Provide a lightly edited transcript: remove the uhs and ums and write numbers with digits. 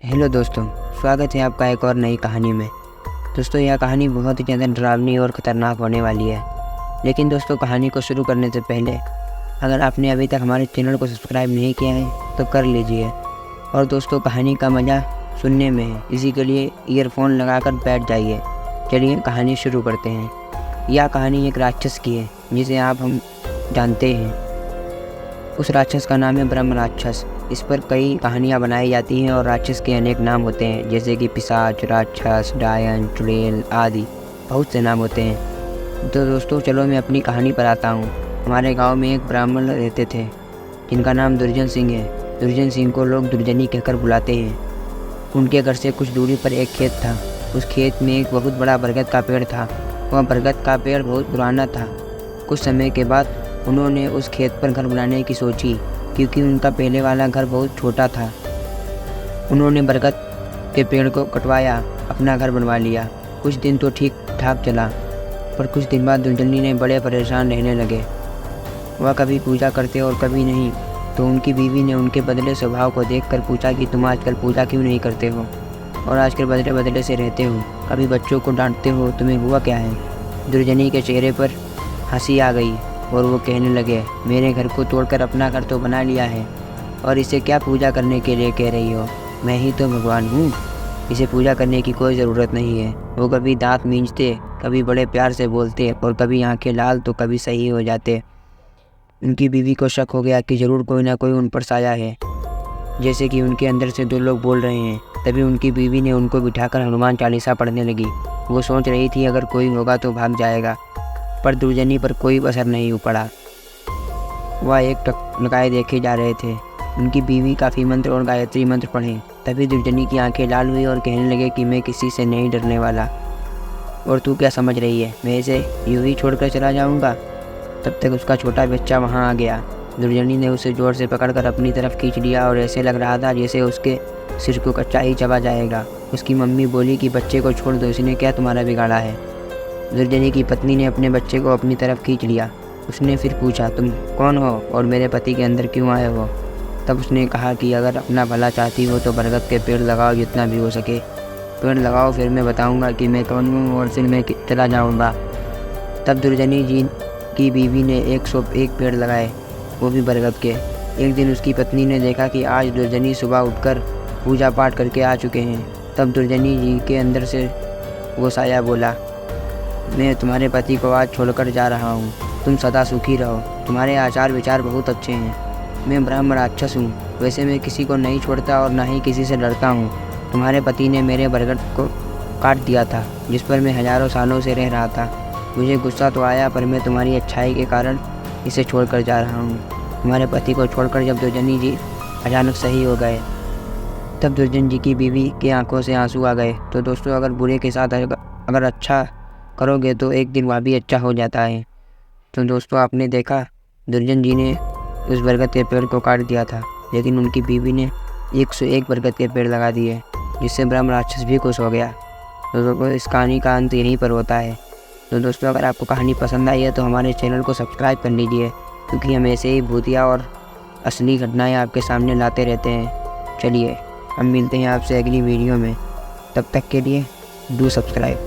Hello दोस्तों, स्वागत है आपका एक और नई कहानी में। दोस्तों, यह कहानी बहुत ही ज़्यादा डरावनी और ख़तरनाक होने वाली है। लेकिन दोस्तों, कहानी को शुरू करने से पहले अगर आपने अभी तक हमारे चैनल को सब्सक्राइब नहीं किया है तो कर लीजिए। और दोस्तों, कहानी का मज़ा सुनने में है, इसी के लिए ईयरफोन लगाकर बैठ जाइए। चलिए कहानी शुरू करते हैं। यह कहानी एक राक्षस की है जिसे हम जानते हैं। उस राक्षस का नाम है ब्रह्म राक्षस। इस पर कई कहानियाँ बनाई जाती हैं और राक्षस के अनेक नाम होते हैं, जैसे कि पिशाच, राक्षस, डायन, चुड़ैल आदि बहुत से नाम होते हैं। तो दोस्तों, चलो मैं अपनी कहानी पर आता हूँ। हमारे गांव में एक ब्राह्मण रहते थे जिनका नाम दुर्जन सिंह है। दुर्जन सिंह को लोग दुर्जनी कहकर बुलाते हैं। उनके घर से कुछ दूरी पर एक खेत था। उस खेत में एक बहुत बड़ा बरगद का पेड़ था। वह बरगद का पेड़ बहुत पुराना था। कुछ समय के बाद उन्होंने उस खेत पर घर बनाने की सोची, क्योंकि उनका पहले वाला घर बहुत छोटा था। उन्होंने बरगद के पेड़ को कटवाया, अपना घर बनवा लिया। कुछ दिन तो ठीक ठाक चला, पर कुछ दिन बाद दुर्जनी ने बड़े परेशान रहने लगे। वह कभी पूजा करते और कभी नहीं। तो उनकी बीवी ने उनके बदले स्वभाव को देखकर पूछा कि तुम आजकल पूजा क्यों नहीं करते हो और आजकल बदले बदले से रहते हो, कभी बच्चों को डांटते हो, तुम्हें हुआ क्या है? दुर्जनी के चेहरे पर हंसी आ गई और वो कहने लगे, मेरे घर को तोड़कर अपना घर तो बना लिया है और इसे क्या पूजा करने के लिए कह रही हो? मैं ही तो भगवान हूँ, इसे पूजा करने की कोई ज़रूरत नहीं है। वो कभी दांत मींचते, कभी बड़े प्यार से बोलते और कभी आंखें लाल तो कभी सही हो जाते। उनकी बीवी को शक हो गया कि ज़रूर कोई ना कोई उन पर साया है, जैसे कि उनके अंदर से दो लोग बोल रहे हैं। तभी उनकी बीवी ने उनको बिठाकर हनुमान चालीसा पढ़ने लगी। वो सोच रही थी अगर कोई होगा तो भाग जाएगा, पर दुर्जनी पर कोई असर नहीं पड़ा। वह एक टक लगाए देखे जा रहे थे। उनकी बीवी काफ़ी मंत्र और गायत्री मंत्र पढ़े। तभी दुर्जनी की आंखें लाल हुई और कहने लगे कि मैं किसी से नहीं डरने वाला। और तू क्या समझ रही है, मैं इसे यूं ही छोड़कर चला जाऊंगा? तब तक उसका छोटा बच्चा वहां आ गया। दुर्जनी ने उसे जोर से पकड़कर अपनी तरफ खींच लिया और ऐसे लग रहा था जैसे उसके सिर को कच्चा ही चबा जाएगा। उसकी मम्मी बोली कि बच्चे को छोड़ दो, इसने क्या तुम्हारा बिगाड़ा है? दुर्जनी की पत्नी ने अपने बच्चे को अपनी तरफ खींच लिया। उसने फिर पूछा, तुम कौन हो और मेरे पति के अंदर क्यों आए हो? तब उसने कहा कि अगर अपना भला चाहती हो तो बरगद के पेड़ लगाओ, जितना भी हो सके पेड़ लगाओ, फिर मैं बताऊंगा कि मैं कौन हूँ और फिर मैं चला जाऊंगा। तब दुर्जनी जी की बीवी ने 101 पेड़ लगाए, वो भी बरगद के। एक दिन उसकी पत्नी ने देखा कि आज दुर्जनी सुबह उठकर पूजा पाठ करके आ चुके हैं। तब दुर्जनी जी के अंदर से वो साया बोला, मैं तुम्हारे पति को आज छोड़कर जा रहा हूँ, तुम सदा सुखी रहो, तुम्हारे आचार विचार बहुत अच्छे हैं। मैं ब्रह्म राक्षस हूँ, वैसे मैं किसी को नहीं छोड़ता और ना ही किसी से डरता हूँ। तुम्हारे पति ने मेरे बरगद को काट दिया था, जिस पर मैं हजारों सालों से रह रहा था। मुझे गुस्सा तो आया, पर मैं तुम्हारी अच्छाई के कारण इसे छोड़कर जा रहा हूँ। तुम्हारे पति को छोड़कर जब दुर्जनी जी अचानक सही हो गए, तब दुर्जन जी की बीवी की आंखों से आंसू आ गए। तो दोस्तों, अगर बुरे के साथ अगर अच्छा करोगे तो एक दिन वह भी अच्छा हो जाता है। तो दोस्तों, आपने देखा, दुर्जन जी ने उस बरगद के पेड़ को काट दिया था, लेकिन उनकी बीवी ने 101 बरगद के पेड़ लगा दिए, जिससे ब्रह्म राक्षस भी खुश हो गया। तो दोस्तों, इस कहानी का अंत यहीं पर होता है। तो दोस्तों, अगर आपको कहानी पसंद आई है तो हमारे चैनल को सब्सक्राइब कर लीजिए, क्योंकि हम ऐसे ही भूतिया और असली घटनाएँ आपके सामने लाते रहते हैं। चलिए, हम मिलते हैं आपसे अगली वीडियो में। तब तक के लिए डू सब्सक्राइब।